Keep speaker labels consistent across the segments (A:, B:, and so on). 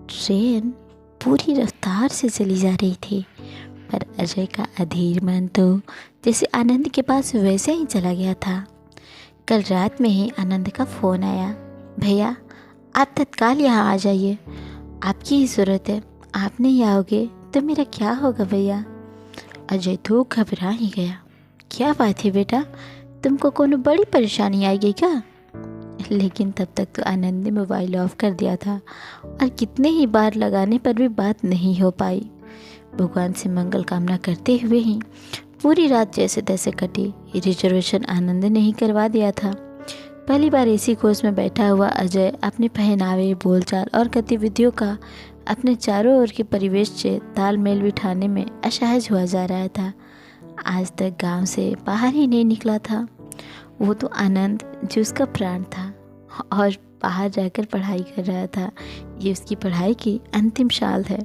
A: Train पूरी रफ्तार से चली जा रही थी, पर अजय का अधीर मन तो जैसे आनंद के पास वैसे ही चला गया था। कल रात में ही आनंद का फ़ोन आया, भैया आप तत्काल यहाँ आ जाइए, आपकी ही ज़रूरत है, आप नहीं आओगे तो मेरा क्या होगा भैया। अजय तो घबरा ही गया। क्या बात है बेटा, तुमको कोनो बड़ी परेशानी आएगी क्या? लेकिन तब तक तो आनंद ने मोबाइल ऑफ कर दिया था और कितने ही बार लगाने पर भी बात नहीं हो पाई। भगवान से मंगल कामना करते हुए ही पूरी रात जैसे तैसे कटी। रिजर्वेशन आनंद ने ही करवा दिया था। पहली बार एसी कोच में बैठा हुआ अजय अपने पहनावे, बोलचाल और गतिविधियों का अपने चारों ओर के परिवेश से तालमेल बिठाने में असहज हुआ जा रहा था। आज तक गांव से बाहर ही नहीं निकला था। वो तो आनंद जो उसका प्राण था और बाहर जाकर पढ़ाई कर रहा था। ये उसकी पढ़ाई की अंतिम साल है।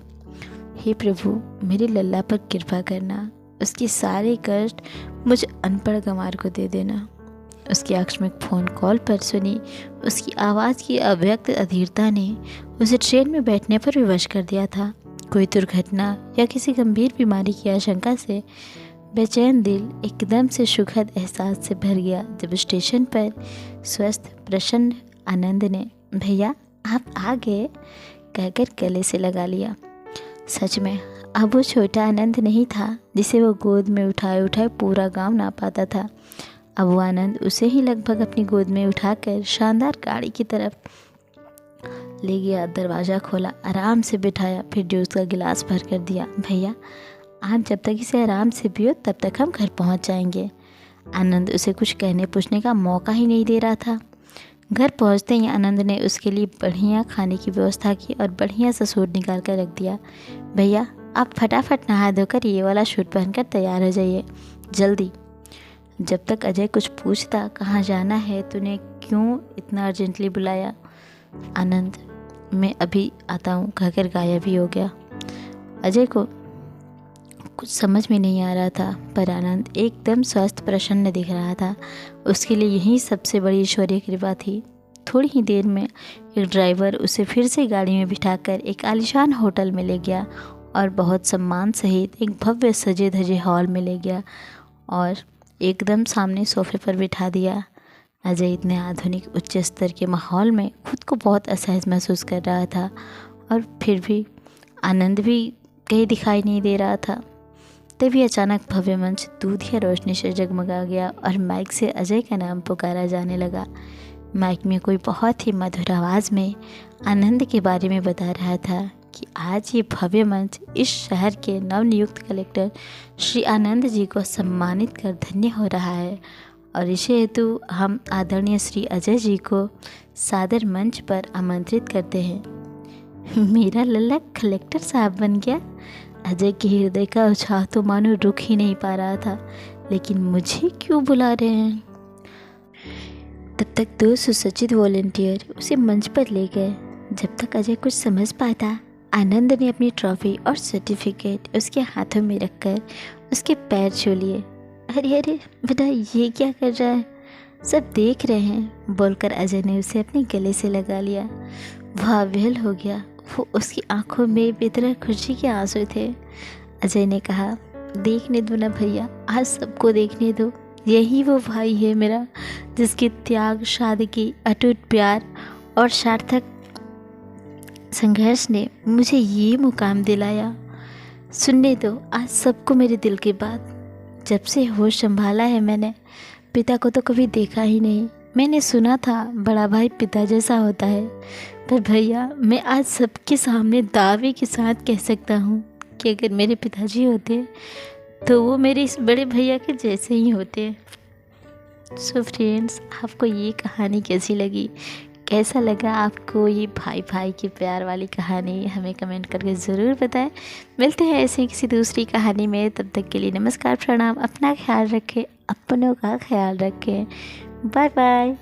A: हे प्रभु, मेरे लल्ला पर कृपा करना, उसके सारे कष्ट मुझ अनपढ़ गंवार को दे देना। उसकी आकस्मिक फ़ोन कॉल पर सुनी उसकी आवाज़ की अव्यक्त अधीरता ने उसे ट्रेन में बैठने पर विवश कर दिया था। कोई दुर्घटना या किसी गंभीर बीमारी की आशंका से बेचैन दिल एकदम से सुखद एहसास से भर गया जब स्टेशन पर स्वस्थ प्रसन्न आनंद ने भैया आप आ गए कहकर गले से लगा लिया। सच में अब वो छोटा आनंद नहीं था जिसे वो गोद में उठाए उठाए पूरा गांव ना पाता था। अब वो आनंद उसे ही लगभग अपनी गोद में उठाकर शानदार गाड़ी की तरफ ले गया। दरवाज़ा खोला, आराम से बिठाया, फिर जूस का गिलास भर कर दिया। भैया आप जब तक इसे आराम से पियो तब तक हम घर पहुंच जाएंगे। आनंद उसे कुछ कहने पूछने का मौका ही नहीं दे रहा था। घर पहुंचते ही आनंद ने उसके लिए बढ़िया खाने की व्यवस्था की और बढ़िया सा सूट निकाल कर रख दिया। भैया आप फटाफट नहा धोकर ये वाला सूट पहनकर तैयार हो जाइए, जल्दी। जब तक अजय कुछ पूछता कहाँ जाना है, तूने क्यों इतना अर्जेंटली बुलाया? आनंद मैं अभी आता हूँ कहकर गायब ही हो गया। अजय को कुछ समझ में नहीं आ रहा था, पर आनंद एकदम स्वस्थ प्रसन्न दिख रहा था। उसके लिए यही सबसे बड़ी ईश्वरीय कृपा थी। थोड़ी ही देर में एक ड्राइवर उसे फिर से गाड़ी में बिठाकर एक आलीशान होटल में ले गया और बहुत सम्मान सहित एक भव्य सजे धजे हॉल में ले गया और एकदम सामने सोफे पर बिठा दिया। अजय इतने आधुनिक उच्च स्तर के माहौल में खुद को बहुत असहज महसूस कर रहा था और फिर भी आनंद भी कहीं दिखाई नहीं दे रहा था। तभी अचानक भव्य मंच दूधिया रोशनी से जगमगा गया और माइक से अजय का नाम पुकारा जाने लगा। माइक में कोई बहुत ही मधुर आवाज़ में आनंद के बारे में बता रहा था कि आज ये भव्य मंच इस शहर के नवनियुक्त कलेक्टर श्री आनंद जी को सम्मानित कर धन्य हो रहा है और इसे हेतु हम आदरणीय श्री अजय जी को सादर मंच पर आमंत्रित करते हैं। मेरा लल्ला कलेक्टर साहब बन गया। अजय के हृदय का उत्साह तो मानो रुक ही नहीं पा रहा था। लेकिन मुझे क्यों बुला रहे हैं? तब तक दो सुसज्जित वॉलंटियर उसे मंच पर ले गए। जब तक अजय कुछ समझ पाता, आनंद ने अपनी ट्रॉफी और सर्टिफिकेट उसके हाथों में रखकर उसके पैर छू लिए। अरे अरे बेटा, ये क्या कर रहा है? सब देख रहे हैं बोलकर अजय ने उसे अपने गले से लगा लिया। वह विह्वल हो गया। वो उसकी आंखों में बेतरह खुशी के आंसू थे। अजय ने कहा, देखने दो ना भैया, आज सबको देखने दो। यही वो भाई है मेरा जिसके त्याग, सादगी, अटूट प्यार और सार्थक संघर्ष ने मुझे ये मुकाम दिलाया। सुनने दो आज सबको मेरे दिल की बात। जब से होश संभाला है मैंने, पिता को तो कभी देखा ही नहीं। मैंने सुना था बड़ा भाई पिता जैसा होता है, पर भैया मैं आज सबके सामने दावे के साथ कह सकता हूँ कि अगर मेरे पिताजी होते तो वो मेरे इस बड़े भैया के जैसे ही होते। सो फ्रेंड्स, आपको ये कहानी कैसी लगी? कैसा लगा आपको ये भाई भाई के प्यार वाली कहानी? हमें कमेंट करके ज़रूर बताएं। मिलते हैं ऐसे किसी दूसरी कहानी में। तब तक के लिए नमस्कार, प्रणाम। अपना ख्याल रखें, अपनों का ख्याल रखें। Bye bye.